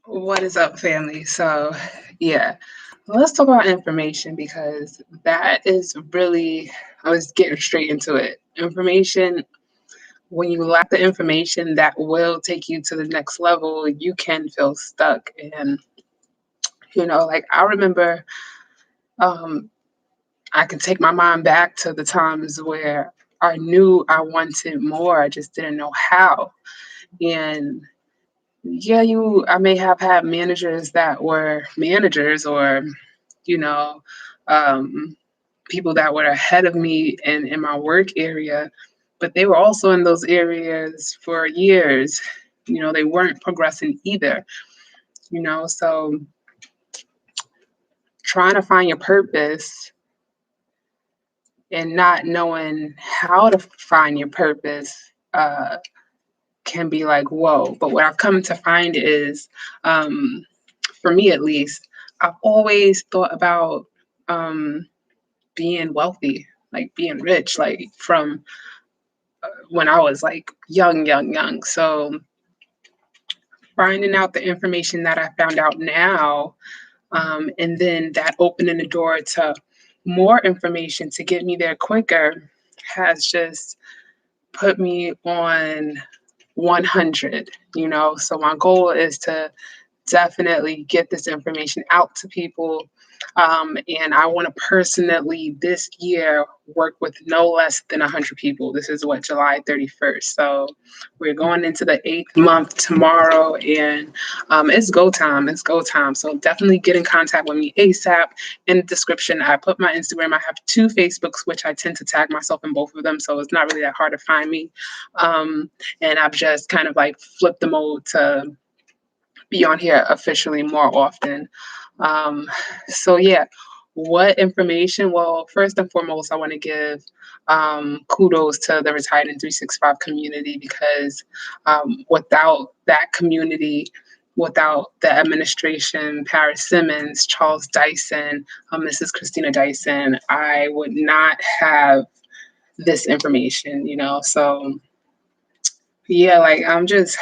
What is up, family? So, yeah, let's talk about information because that is really, I was getting straight into it. Information, when you lack the information that will take you to the next level, you can feel stuck. And, like I remember, um, I can take my mind back to the times where I knew I wanted more, I just didn't know how. And yeah, I may have had managers that were managers or you know, um, people that were ahead of me in my work area, but they were also in those areas for years. They weren't progressing either, so trying to find your purpose and not knowing how to find your purpose can be like, whoa. But what I've come to find is, um, for me at least, I've always thought about um, being wealthy, like being rich, like from when I was like young, young, young. So finding out the information that I found out now, and then that opening the door to more information to get me there quicker has just put me on 100, So my goal is to definitely get this information out to people. And I want to personally this year work with no less than 100 people. This is what, July 31st. So we're going into the eighth month tomorrow, and it's go time. It's go time. So definitely get in contact with me ASAP. In the description, I put my Instagram. I have two Facebooks, which I tend to tag myself in both of them. So it's not really that hard to find me. And I've just kind of like flipped the mode to be on here officially more often. Um, so yeah, what information? Well, first and foremost, I want to give kudos to the Retired in 365 community because without that community, without the administration, Paris Simmons, Charles Dyson, Mrs. Christina Dyson, I would not have this information, So yeah, like I'm just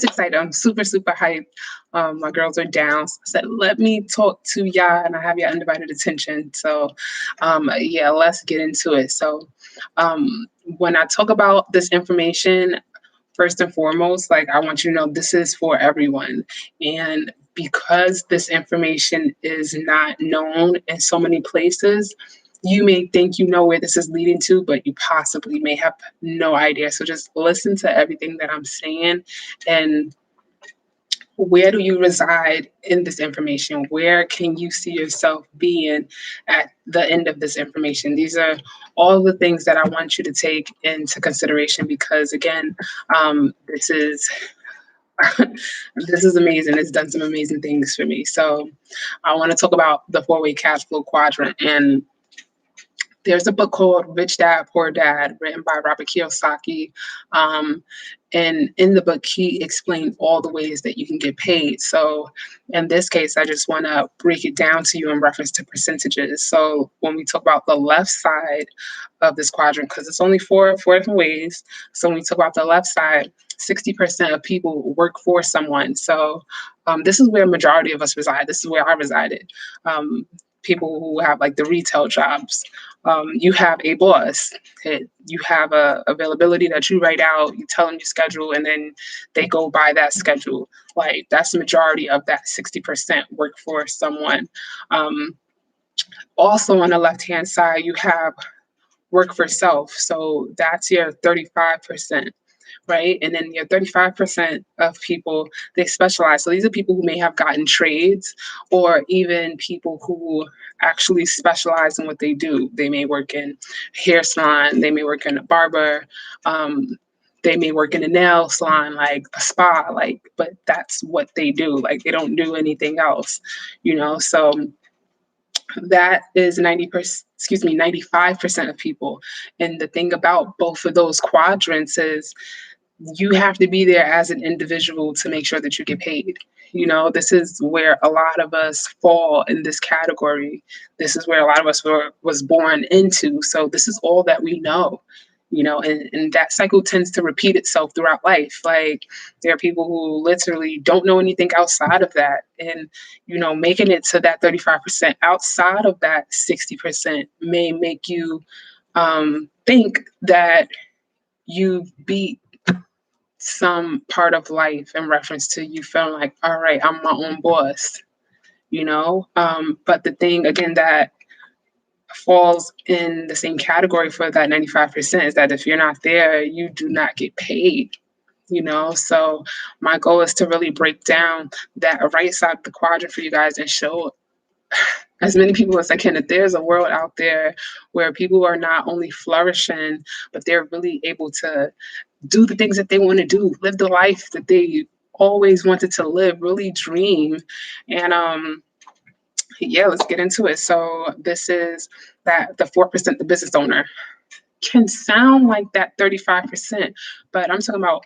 excited. I'm super, super hyped. My girls are down. So I said, let me talk to y'all and I have your undivided attention. So yeah, let's get into it. So when I talk about this information, first and foremost, like I want you to know this is for everyone. And because this information is not known in so many places, you may think you know where this is leading to, but you possibly may have no idea. So just listen to everything that I'm saying and where do you reside in this information? Where can you see yourself being at the end of this information? These are all the things that I want you to take into consideration because, again, this is this is amazing. It's done some amazing things for me. So I want to talk about the four-way cash flow quadrant. And there's a book called Rich Dad, Poor Dad, written by Robert Kiyosaki. Um, and in the book, he explained all the ways that you can get paid. So in this case, I just want to break it down to you in reference to percentages. So when we talk about the left side of this quadrant, because it's only four different ways. So when we talk about the left side, 60% of people work for someone. So this is where a majority of us reside. This is where I resided. People who have like the retail jobs. You have a boss. You have a availability that you write out. You tell them your schedule, and then they go by that schedule. Like that's the majority of that 60% work for someone. Um, Also on the left hand side, you have work for self. So that's your 35%, right? And then your 35% of people, they specialize. So these are people who may have gotten trades or even people who actually specialize in what they do. They may work in hair salon, they may work in a barber, they may work in a nail salon, like a spa, but that's what they do. Like they don't do anything else, So that is 95% of people. And the thing about both of those quadrants is you have to be there as an individual to make sure that you get paid. This is where a lot of us fall in this category. This is where a lot of us was born into. So this is all that we know. and that cycle tends to repeat itself throughout life. Like, there are people who literally don't know anything outside of that. And, making it to that 35% outside of that 60% may make you think that you beat some part of life in reference to you feeling like, all right, I'm my own boss, but the thing again that falls in the same category for that 95% is that if you're not there, you do not get paid. So my goal is to really break down that right side of the quadrant for you guys and show as many people as I can that there's a world out there where people are not only flourishing, but they're really able to do the things that they want to do, live the life that they always wanted to live, really dream. And yeah, let's get into it. So this is that the 4%, the business owner, can sound like that 35%, but I'm talking about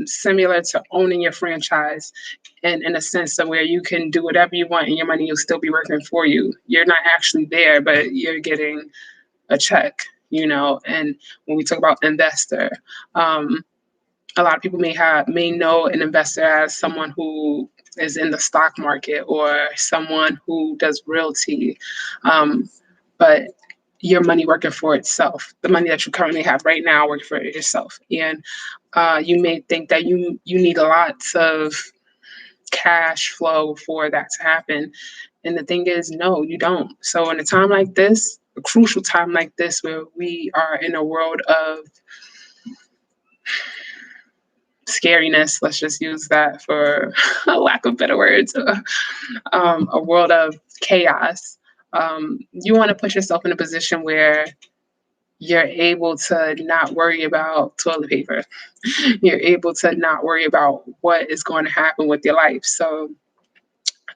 similar to owning your franchise, and in a sense of where you can do whatever you want and your money will still be working for you. You're not actually there, but you're getting a check, And when we talk about investor, a lot of people may know an investor as someone who is in the stock market or someone who does realty, but your money working for itself, the money that you currently have right now working for yourself. And you may think that you need a lot of cash flow for that to happen. And the thing is, no, you don't. So in a time like this, a crucial time like this, where we are in a world of scariness, let's just use that for a lack of better words, a world of chaos, you want to put yourself in a position where you're able to not worry about toilet paper. You're able to not worry about what is going to happen with your life. So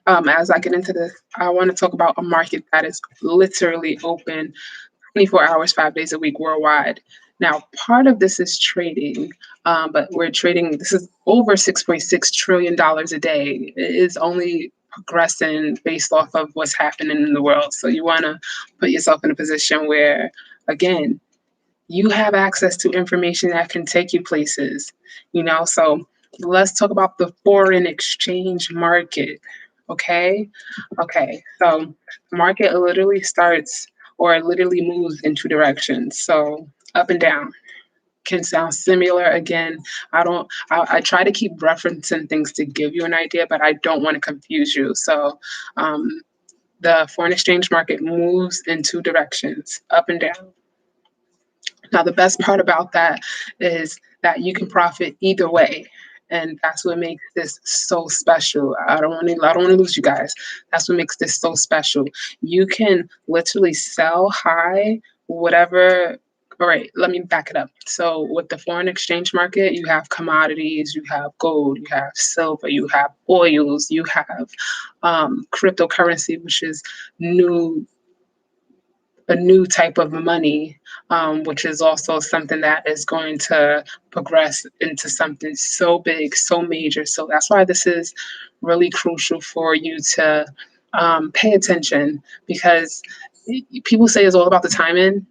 as I get into this, I want to talk about a market that is literally open 24 hours, 5 days a week worldwide. Now, part of this is trading, but we're trading, this is over $6.6 trillion a day. It is only progressing based off of what's happening in the world. So you want to put yourself in a position where, again, you have access to information that can take you places, So let's talk about the foreign exchange market. Okay. So the market literally starts or it literally moves in two directions. So up and down can sound similar. Again, I try to keep referencing things to give you an idea, but I don't want to confuse you. So the foreign exchange market moves in two directions, up and down. Now, the best part about that is that you can profit either way. And that's what makes this so special. I don't want to lose you guys. That's what makes this so special. You can literally sell high, whatever. All right, let me back it up. So with the foreign exchange market, you have commodities, you have gold, you have silver, you have oils, you have cryptocurrency, which is a new type of money, which is also something that is going to progress into something so big, so major. So that's why this is really crucial for you to pay attention, because people say it's all about the timing.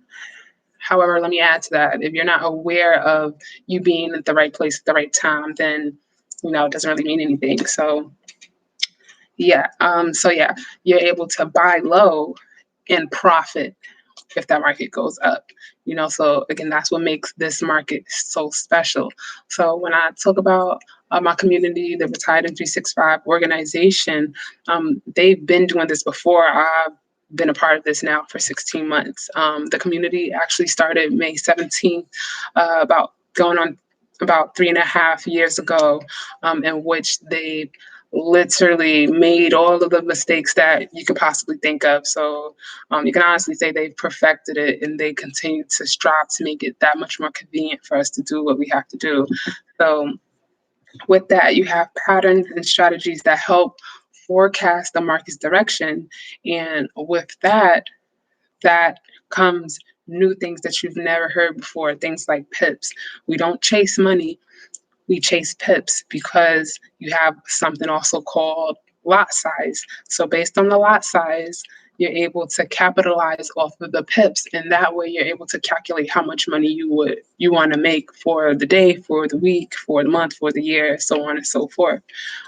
However, let me add to that. If you're not aware of you being at the right place at the right time, then, it doesn't really mean anything. So yeah. You're able to buy low and profit if that market goes up. So again, that's what makes this market so special. So when I talk about my community, the Retired in 365 organization, they've been doing this before. I've been a part of this now for 16 months. The community actually started May 17th, about going on about 3.5 years ago, in which they literally made all of the mistakes that you could possibly think of. So you can honestly say they've perfected it, and they continue to strive to make it that much more convenient for us to do what we have to do. So with that, you have patterns and strategies that help forecast the market's direction. And with that comes new things that you've never heard before, things like pips. We don't chase money, we chase pips, because you have something also called lot size. So based on the lot size, you're able to capitalize off of the pips, and that way you're able to calculate how much money you want to make for the day, for the week, for the month, for the year, so on and so forth,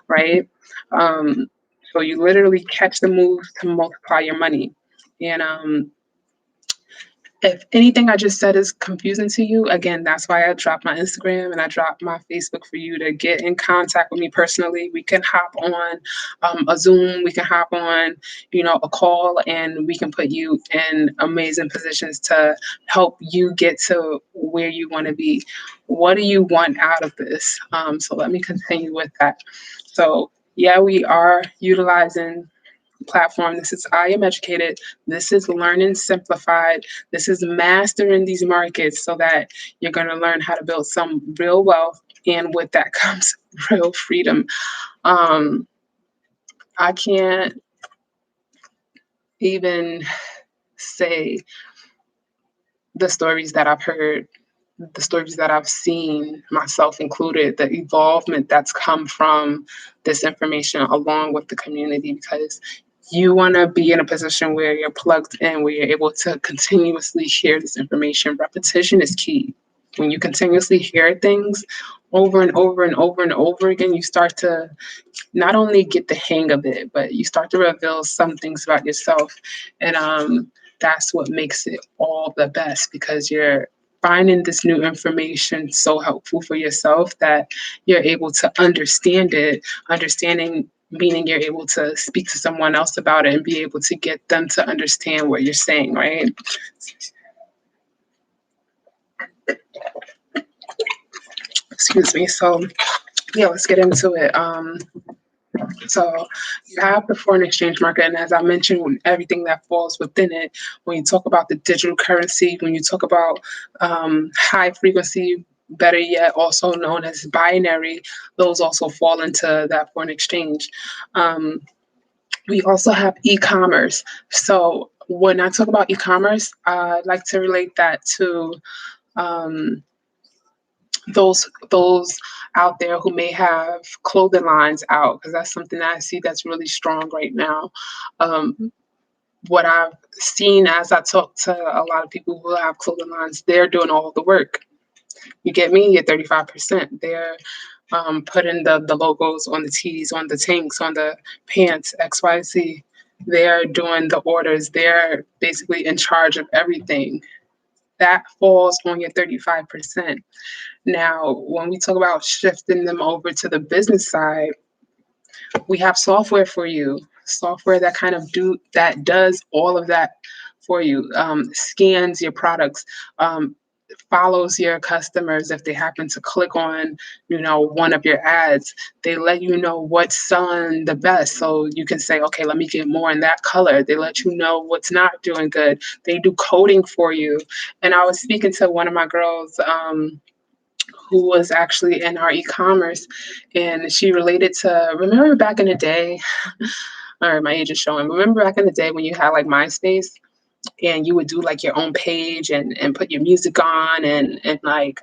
right? Um, so you literally catch the moves to multiply your money. And if anything I just said is confusing to you, again, that's why I dropped my Instagram and I dropped my Facebook for you to get in contact with me personally. We can hop on a Zoom, we can hop on, a call, and we can put you in amazing positions to help you get to where you want to be. What do you want out of this? So let me continue with that. So yeah, we are utilizing platform. This is I Am Educated. This is Learning Simplified. This is mastering these markets so that you're going to learn how to build some real wealth. And with that comes real freedom. I can't even say the stories that I've heard, the stories that I've seen, myself included, the evolvement that's come from this information along with the community, because you want to be in a position where you're plugged in, where you're able to continuously share this information. Repetition is key. When you continuously hear things over and over and over and over again, you start to not only get the hang of it, but you start to reveal some things about yourself. And that's what makes it all the best, because you're finding this new information so helpful for yourself that you're able to understand it. Understanding meaning you're able to speak to someone else about it and be able to get them to understand what you're saying, right? Excuse me. So yeah, let's get into it. So you have the foreign exchange market, and as I mentioned, everything that falls within it. When you talk about the digital currency, when you talk about high frequency, better yet, also known as binary, those also fall into that foreign exchange. We also have e-commerce. So when I talk about e-commerce, I like to relate that to um, those out there who may have clothing lines out, because that's something that I see that's really strong right now. What I've seen as I talk to a lot of people who have clothing lines, they're doing all the work. You get me? You're 35%. They're putting the logos on the tees, on the tanks, on the pants, XYZ. They're doing the orders. They're basically in charge of everything. That falls on your 35%. Now, when we talk about shifting them over to the business side, we have software for you, software that does all of that for you, scans your products, follows your customers if they happen to click on, one of your ads. They let you know what's selling the best, so you can say, okay, let me get more in that color. They let you know what's not doing good. They do coding for you. And I was speaking to one of my girls, who was actually in our e-commerce, and she related to, remember back in the day, all right, my age is showing. Remember back in the day when you had like MySpace and you would do like your own page and put your music on and like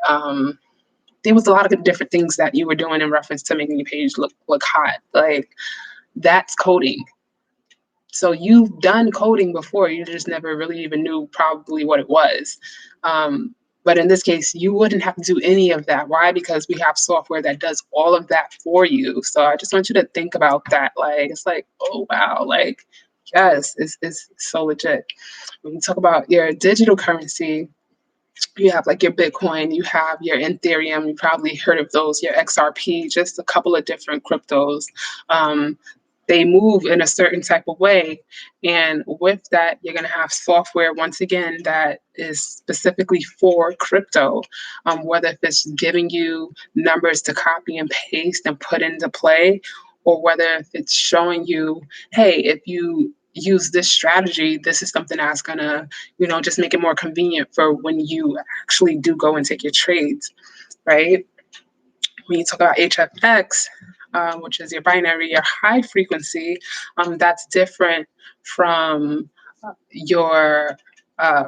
there was a lot of different things that you were doing in reference to making your page look hot. Like, that's coding. So you've done coding before, you just never really even knew probably what it was. But in this case, you wouldn't have to do any of that. Why? Because we have software that does all of that for you. So I just want you to think about that. Like, it's like, oh, wow. Like, yes, it's so legit. When you talk about your digital currency, you have like your Bitcoin, you have your Ethereum, you probably heard of those, your XRP, just a couple of different cryptos. They move in a certain type of way. And with that, you're going to have software, once again, that is specifically for crypto, whether if it's giving you numbers to copy and paste and put into play, or whether if it's showing you, hey, if you use this strategy, this is something that's going to, just make it more convenient for when you actually do go and take your trades, right? When you talk about HFX, which is your binary, your high frequency, that's different from your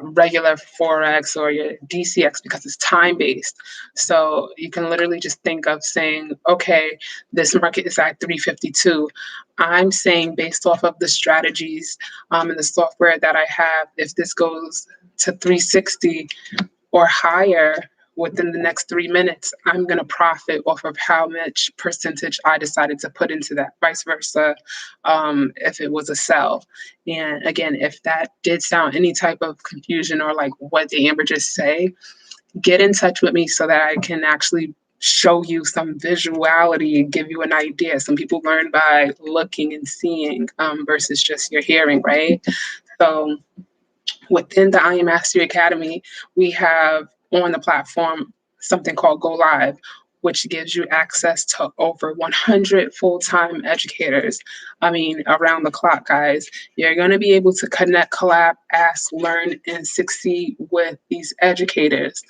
regular Forex or your DCX because it's time based. So you can literally just think of saying, okay, this market is at 352. I'm saying based off of the strategies and the software that I have, if this goes to 360 or higher within the next 3 minutes, I'm going to profit off of how much percentage I decided to put into that, vice versa, if it was a sell. And again, if that did sound any type of confusion or like what did Amber just say, get in touch with me so that I can actually show you some visuality and give you an idea. Some people learn by looking and seeing versus just your hearing, right? So within the I Am Mastery Academy, we have on the platform something called Go Live, which gives you access to over 100 full-time educators. I mean, around the clock, guys. You're going to be able to connect, collab, ask, learn, and succeed with these educators.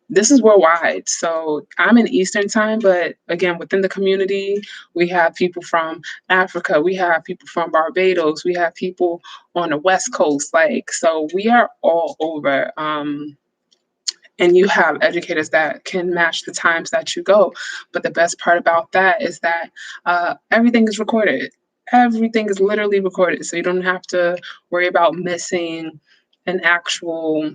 This is worldwide. So I'm in Eastern time, but again, within the community, we have people from Africa, we have people from Barbados, we have people on the West Coast. Like, so we are all over. And you have educators that can match the times that you go. But the best part about that is that everything is recorded. Everything is literally recorded. So you don't have to worry about missing an actual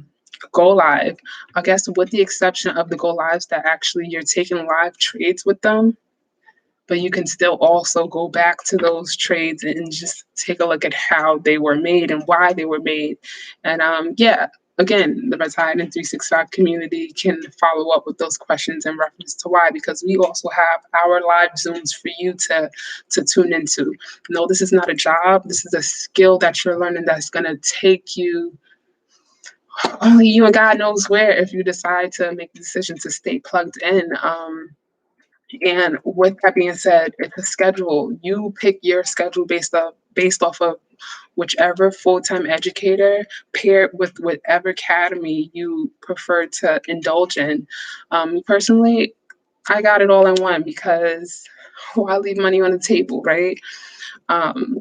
go live. I guess with the exception of the go lives that actually you're taking live trades with them, but you can still also go back to those trades and just take a look at how they were made and why they were made. And yeah, again, the Reside in 365 community can follow up with those questions in reference to why, because we also have our live Zooms for you to tune into. No, this is not a job. This is a skill that you're learning that's going to take you only you and God knows where if you decide to make the decision to stay plugged in. And with that being said, it's a schedule. You pick your schedule based off of whichever full-time educator paired with whatever academy you prefer to indulge in. Personally, I got it all in one because why leave money on the table, right? Um,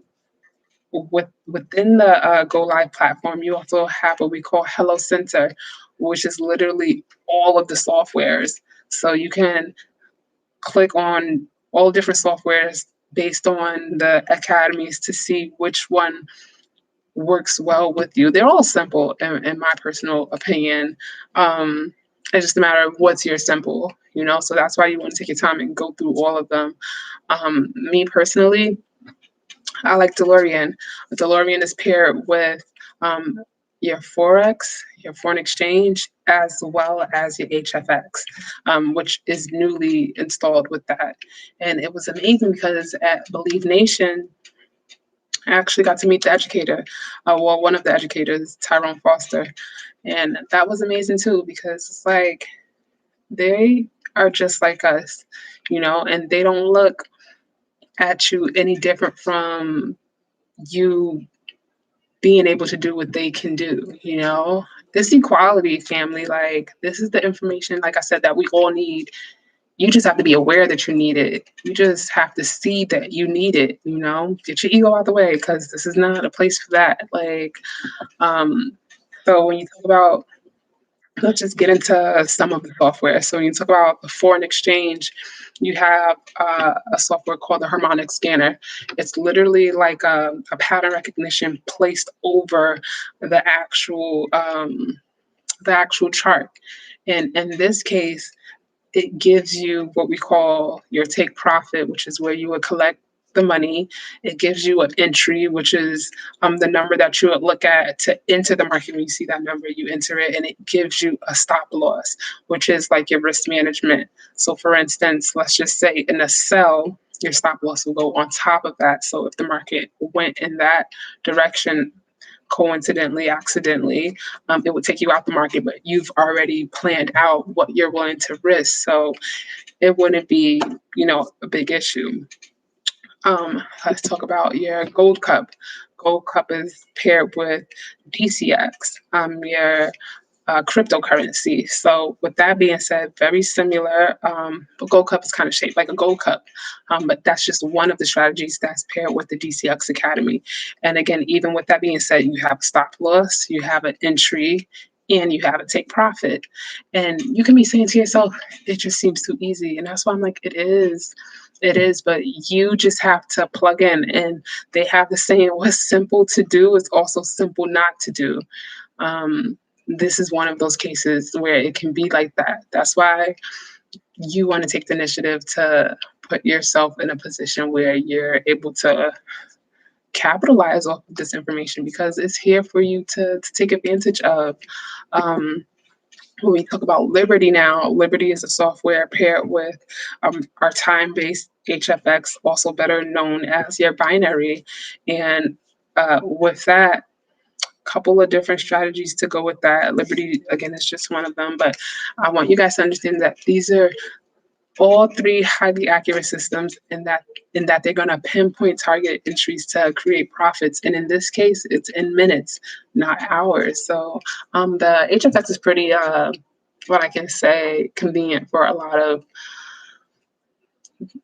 within the Go Live platform, you also have what we call Hello Center, which is literally all of the softwares. So you can click on all different softwares based on the academies to see which one works well with you. They're all simple, in my personal opinion. It's just a matter of what's your simple, you know? So that's why you want to take your time and go through all of them. Me personally, I like DeLorean. DeLorean is paired with your Forex, your foreign exchange, as well as your HFX, which is newly installed with that. And it was amazing because at Believe Nation, I actually got to meet the educator, well, one of the educators, Tyrone Foster. And that was amazing too, because it's like they are just like us, you know, and they don't look at you any different from you being able to do what they can do, you know? This equality, family, like this is the information, like I said, that we all need. You just have to be aware that you need it. You just have to see that you need it, you know? Get your ego out the way because this is not a place for that. Like, so when you talk about, let's just get into some of the software. So when you talk about the foreign exchange, you have a software called the harmonic scanner. It's literally like a pattern recognition placed over the actual chart. And in this case, it gives you what we call your take profit, which is where you would collect the money. It gives you an entry, which is the number that you would look at to enter the market. When you see that number, you enter it, and it gives you a stop loss, which is like your risk management. So, for instance, let's just say in a sell, your stop loss will go on top of that. So, if the market went in that direction, coincidentally, accidentally, it would take you out the market, but you've already planned out what you're willing to risk. So it wouldn't be, you know, a big issue. Let's talk about your gold cup. Gold cup is paired with DCX. Your cryptocurrency. So with that being said, very similar. The gold cup is kind of shaped like a gold cup, but that's just one of the strategies that's paired with the DCX Academy. And again, even with that being said, you have a stop loss, you have an entry, and you have a take profit. And you can be saying to yourself, it just seems too easy. And that's why I'm like, it is. It is, but you just have to plug in. And they have the saying, what's simple to do is also simple not to do. Um, this is one of those cases where it can be like that. That's why you want to take the initiative to put yourself in a position where you're able to capitalize off of this information because it's here for you to take advantage of. Um, when we talk about Liberty now, Liberty is a software paired with our time-based HFX, also better known as your binary. And with that, couple of different strategies to go with that. Liberty, again, is just one of them. But I want you guys to understand that these are all three highly accurate systems in that they're going to pinpoint target entries to create profits. And in this case, it's in minutes, not hours. So the HFX is pretty, what I can say, convenient for a lot of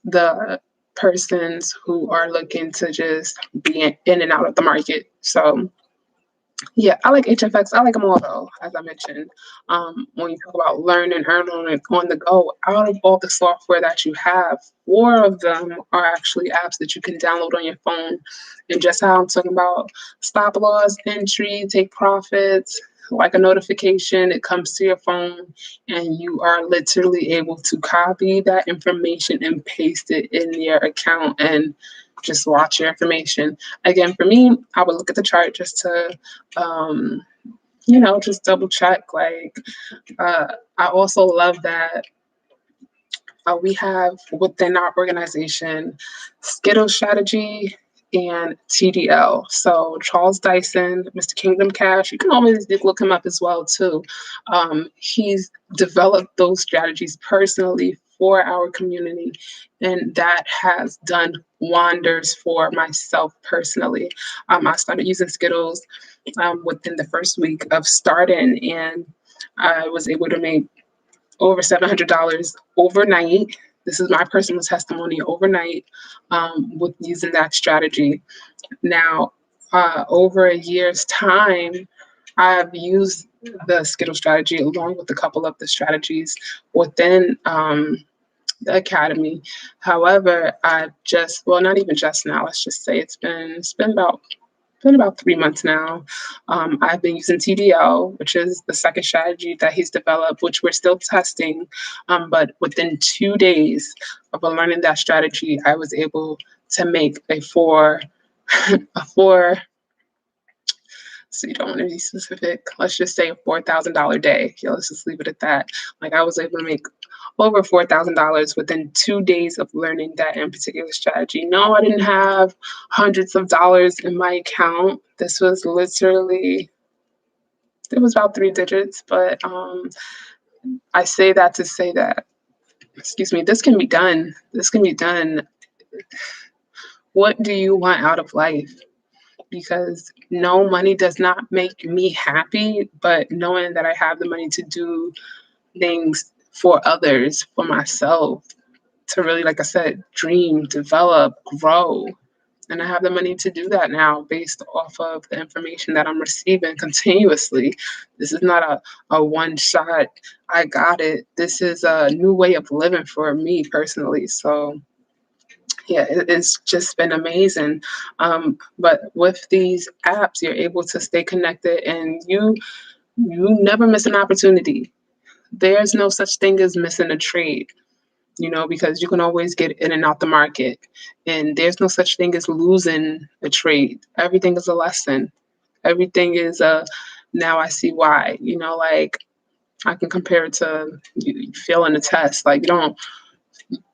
the persons who are looking to just be in and out of the market. So yeah, I like HFX. I like them all though, as I mentioned. When you talk about learn and earn on the go, out of all the software that you have, 4 of them are actually apps that you can download on your phone. And just how I'm talking about stop loss, entry, take profits, like a notification, it comes to your phone, and you are literally able to copy that information and paste it in your account and just watch your information. Again, for me, I would look at the chart just to um, just double check. Like, I also love that we have within our organization Skittle Strategy and TDL. So Charles Dyson, Mr. Kingdom Cash, you can always look him up as well too. He's developed those strategies personally for our community, and that has done wonders for myself personally. I started using Skittles within the first week of starting, and I was able to make over $700 overnight. This is my personal testimony overnight with using that strategy. Now, over a year's time, I've used the Skittle strategy along with a couple of the strategies within the academy. However, I've just, well, not even just now, let's just say it's been about 3 months now. I've been using TDL, which is the second strategy that he's developed, which we're still testing. But within 2 days of learning that strategy, I was able to make a four. So you don't want to be specific. Let's just say a $4,000 day. Yeah, let's just leave it at that. Like I was able to make over $4,000 within 2 days of learning that in particular strategy. No, I didn't have hundreds of dollars in my account. This was literally, it was about 3 digits, but I say that to say that, excuse me, this can be done. This can be done. What do you want out of life? Because no, money does not make me happy, but knowing that I have the money to do things for others, for myself, to really, like I said, dream, develop, grow. And I have the money to do that now based off of the information that I'm receiving continuously. This is not a one shot, I got it. This is a new way of living for me personally. So yeah, it's just been amazing. But with these apps, you're able to stay connected, and you never miss an opportunity. There's no such thing as missing a trade, because you can always get in and out the market. And there's no such thing as losing a trade. Everything is a lesson. Everything is a, now I see why, like I can compare it to you failing a test. Like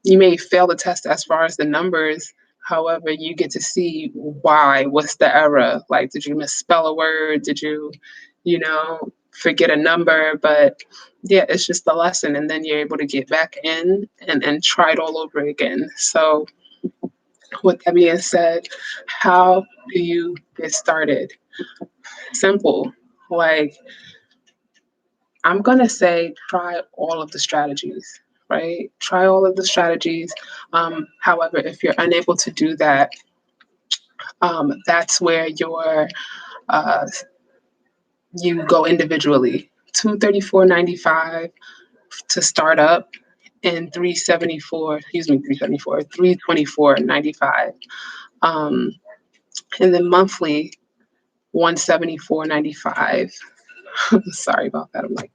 you may fail the test as far as the numbers. However, you get to see why. What's the error? Like, did you misspell a word? Did forget a number? But yeah, it's just a lesson. And then you're able to get back in and try it all over again. So with that being said, how do you get started? Simple. Like, I'm going to say try all of the strategies, right? Try all of the strategies. However, if you're unable to do that, that's where uh, you go individually. 234.95 to start up, and 324.95. And then monthly 174.95. Sorry about that. I'm like,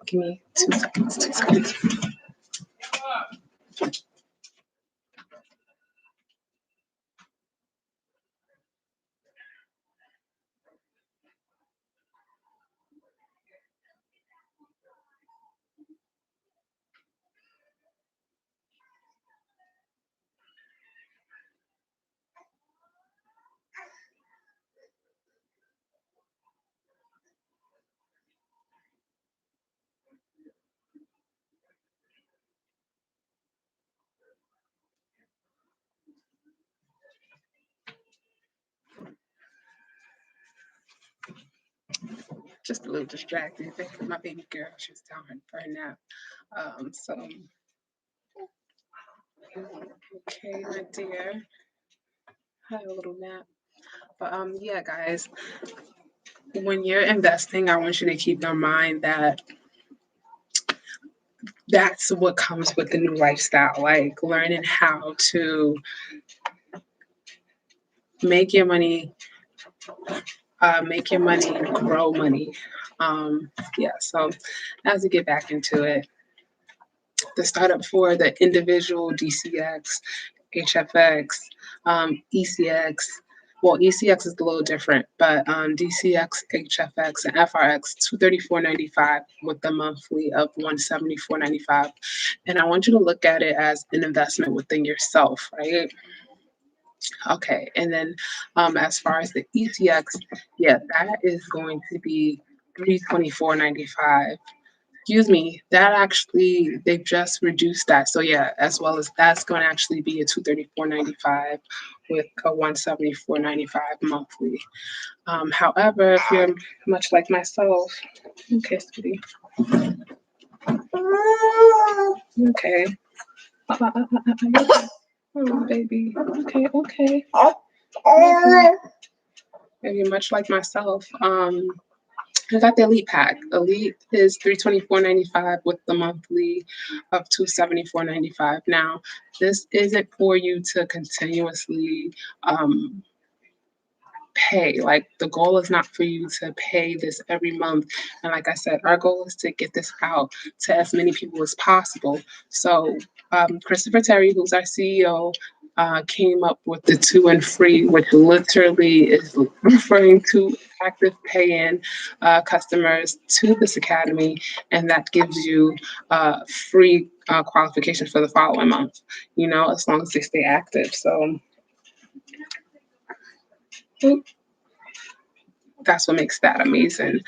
give me 2 seconds, 2 seconds. Just a little distracted. My baby girl, she's down for a nap. So okay, my dear, have a little nap. But yeah, guys, when you're investing, I want you to keep in mind that that's what comes with the new lifestyle, like learning how to make your money, grow money. Yeah, so as we get back into it, the startup for the individual DCX, HFX, ECX. Well, ECX is a little different, but DCX, HFX, and FRX, 234.95 with the monthly of 174.95. And I want you to look at it as an investment within yourself, right? Okay, and then as far as the ETX, yeah, that is going to be 324.95. Excuse me, that actually they've just reduced that. So yeah, as well as that's going to actually be a 234.95 with a 174.95 monthly. However, if you're much like myself, okay, sweetie, okay, oh baby, okay, okay. If you're much like myself, I got the Elite pack. Elite is 324.95 with the monthly of 274.95. Now, this isn't for you to continuously pay. Like the goal is not for you to pay this every month. And like I said, our goal is to get this out to as many people as possible. So Christopher Terry, who's our CEO, came up with the 2 and free, which literally is referring to active pay-in customers to this academy, and that gives you free qualification for the following month. You know, as long as they stay active. So that's what makes that amazing.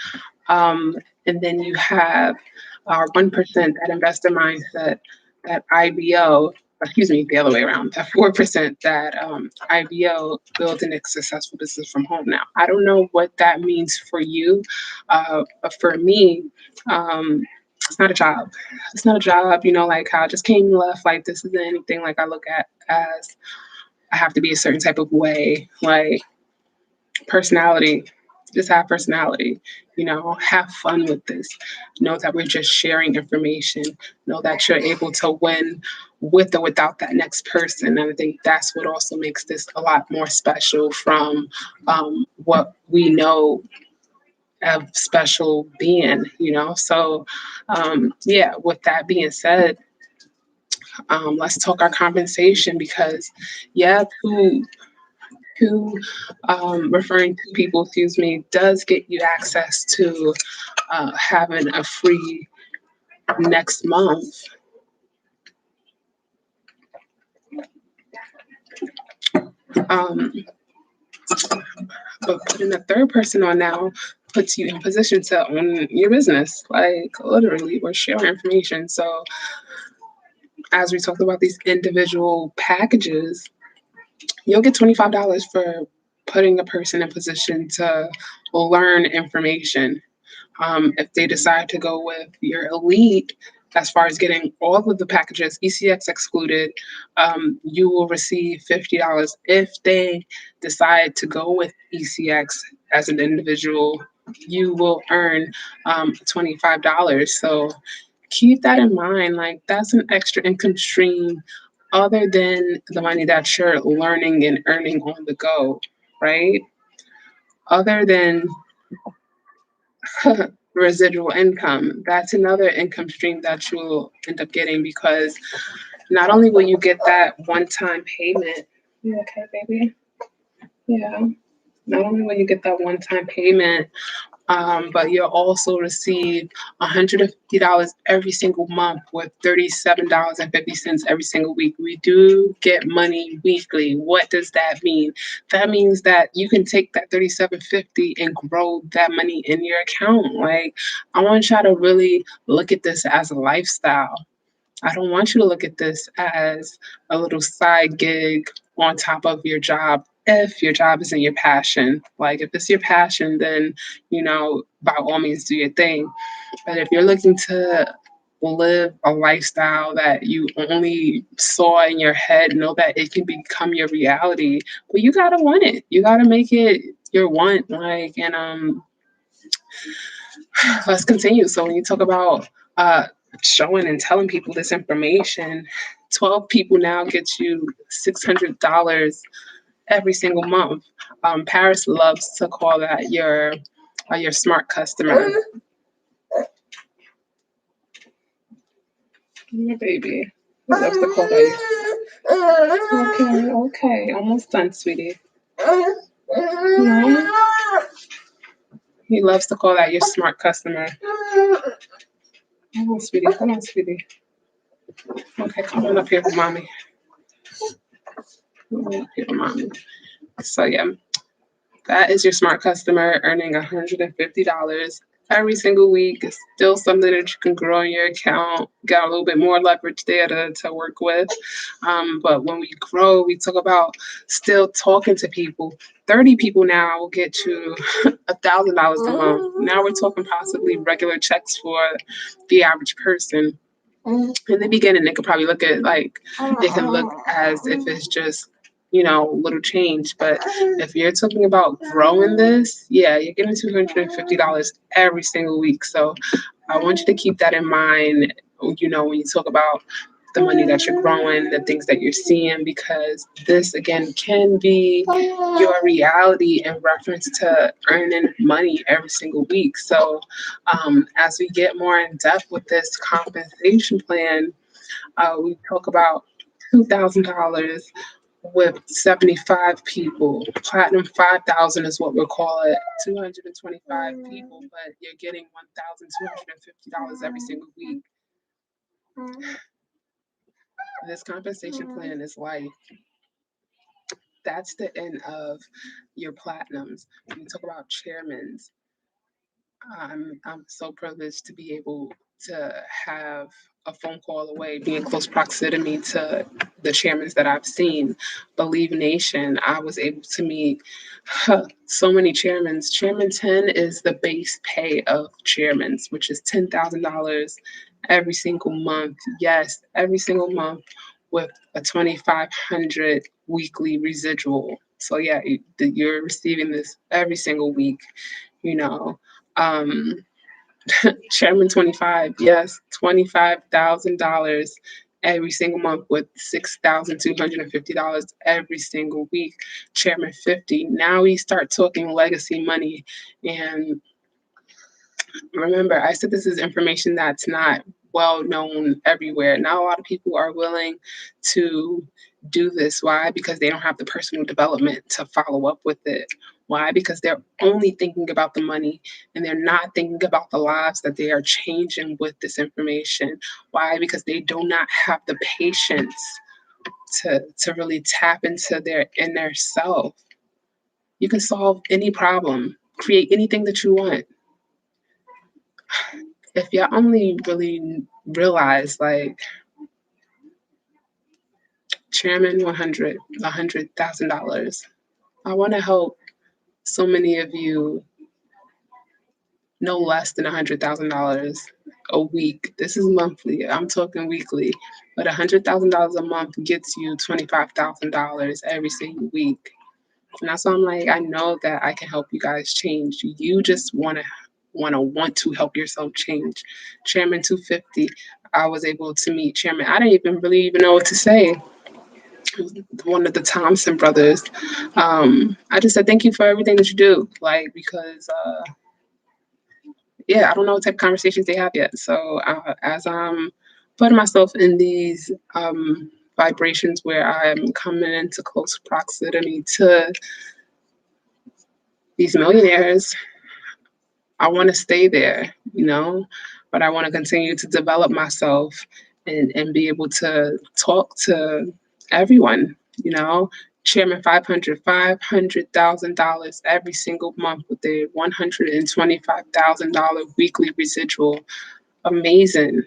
And then you have our 1%, that investor mindset, that IBO, excuse me, the other way around, that 4%, that IBO, building a successful business from home. Now, I don't know what that means for you, but for me, it's not a job. It's not a job, you know, like how I just came and left, like this isn't anything like I look at as I have to be a certain type of way, like personality. Just have personality, you know, have fun with this. Know that we're just sharing information. Know that you're able to win with or without that next person. And I think that's what also makes this a lot more special from what we know of special being, you know. So, yeah, with that being said, let's talk our compensation because, yeah, who referring to people, excuse me, does get you access to having a free next month. Um, but putting a third person on now puts you in position to own your business. Like literally, we're sharing information. So as we talked about these individual packages, you'll get $25 for putting a person in position to learn information. If they decide to go with your elite, as far as getting all of the packages, ECX excluded, you will receive $50. If they decide to go with ECX as an individual, you will earn $25. So keep that in mind. Like, that's an extra income stream other than the money that you're learning and earning on the go, right? Other than residual income, that's another income stream that you'll end up getting, because not only will you get that one-time payment. You okay, baby? Yeah. Not only will you get that one-time payment, but you'll also receive $150 every single month, with $37.50 every single week. We do get money weekly. What does that mean? That means that you can take that $37.50 and grow that money in your account. Like, I want y'all to really look at this as a lifestyle. I don't want you to look at this as a little side gig on top of your job. If your job isn't your passion, like, if it's your passion, then, by all means do your thing. But if you're looking to live a lifestyle that you only saw in your head, know that it can become your reality. But you gotta want it. You gotta make it your want. Like, and let's continue. So when you talk about showing and telling people this information, 12 people now get you $600 every single month. Paris loves to call that your smart customer. Yeah, baby. He loves to call that. Okay, almost done, sweetie. Yeah. He loves to call that your smart customer. Come on, sweetie. Come on, sweetie. Okay, come on up here with mommy. Come on up here with mommy. So yeah, that is your smart customer earning $150 every single week. It's still something that you can grow in your account. Got a little bit more leverage there to work with. But when we grow, we talk about still talking to people. 30 people now will get you $1,000 a month. Now we're talking possibly regular checks for the average person. In the beginning, they could probably look at like, it can look as if it's just, little change. But if you're talking about growing this, yeah, you're getting $250 every single week. So I want you to keep that in mind, when you talk about the money that you're growing, the things that you're seeing, because this, again, can be your reality in reference to earning money every single week. So as we get more in depth with this compensation plan, we talk about $2,000 with 75 people. Platinum 5,000 is what we'll call it. 225 people, but you're getting $1,250 every single week. This compensation plan is life. That's the end of your platinums. When you talk about chairmans, I'm so privileged to be able to have a phone call away, be in close proximity to the chairmans that I've seen. Believe Nation, I was able to meet so many chairmans. Chairman 10 is the base pay of chairmans, which is $10,000 every single month. Yes, every single month, with a 2,500 weekly residual. So yeah, you're receiving this every single week, you know. Um, Chairman 25, yes, $25,000 every single month, with $6,250 every single week. Chairman 50, now we start talking legacy money. And remember, I said this is information that's not well known everywhere. Not a lot of people are willing to do this. Why? Because they don't have the personal development to follow up with it. Why? Because they're only thinking about the money, and they're not thinking about the lives that they are changing with this information. Why? Because they do not have the patience to really tap into their inner self. You can solve any problem, create anything that you want. If y'all only really realize, like, Chairman 100, $100,000. I want to help so many of you no less than $100,000 a week. This is monthly. I'm talking weekly, but $100,000 a month gets you $25,000 every single week. And that's why I'm like, I know that I can help you guys change. You just want to help yourself change. Chairman 250, I was able to meet Chairman. I didn't even really even know what to say. One of the Thompson brothers. I just said thank you for everything that you do, like because yeah, I don't know what type of conversations they have yet. So as I'm putting myself in these vibrations where I'm coming into close proximity to these millionaires, I want to stay there, but I want to continue to develop myself and be able to talk to everyone, Chairman 500, $500,000 every single month with a $125,000 weekly residual. Amazing.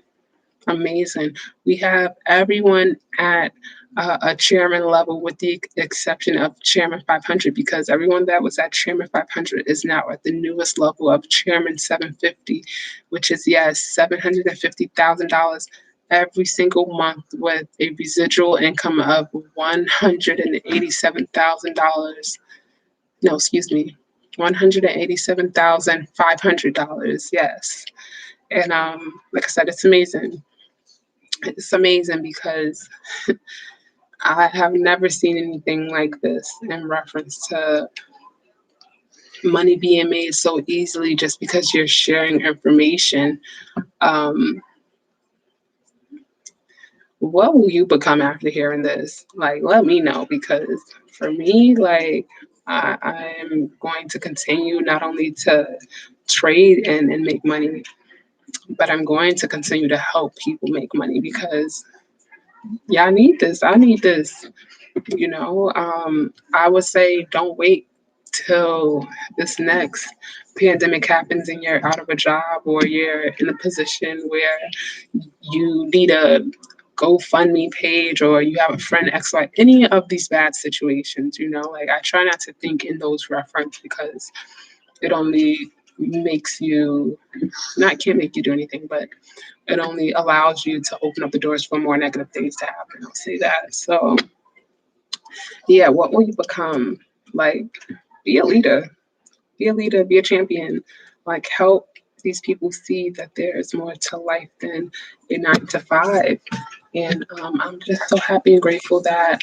Amazing. We have everyone at a chairman level with the exception of Chairman 500 because everyone that was at Chairman 500 is now at the newest level of Chairman 750, which is, yes, $750,000 every single month with a residual income of $187,000. No, excuse me, $187,500. Yes. And like I said, it's amazing. It's amazing because I have never seen anything like this in reference to money being made so easily just because you're sharing information. Um, what will you become after hearing this? Like, let me know because for me, like, I am going to continue not only to trade and make money, but I'm going to continue to help people make money because yeah, I need this. I need this. I would say don't wait till this next pandemic happens and you're out of a job or you're in a position where you need a GoFundMe page or you have a friend XY, any of these bad situations, like I try not to think in those reference because it only makes you not can't make you do anything, but it only allows you to open up the doors for more negative things to happen. I'll say that. So yeah, what will you become? Like, be a leader, be a champion. Like, help these people see that there is more to life than a 9 to 5. And I'm just so happy and grateful that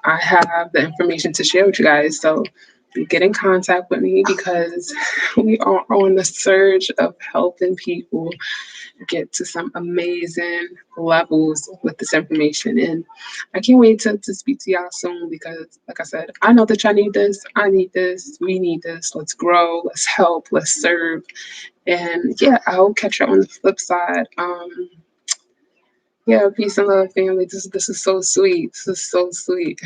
I have the information to share with you guys. So get in contact with me because we are on the surge of helping people get to some amazing levels with this information. And I can't wait to speak to y'all soon because, like I said, I know that y'all need this. I need this. We need this. Let's grow. Let's help. Let's serve. And yeah, I'll catch you on the flip side. Yeah, peace and love, family. This is so sweet. This is so sweet.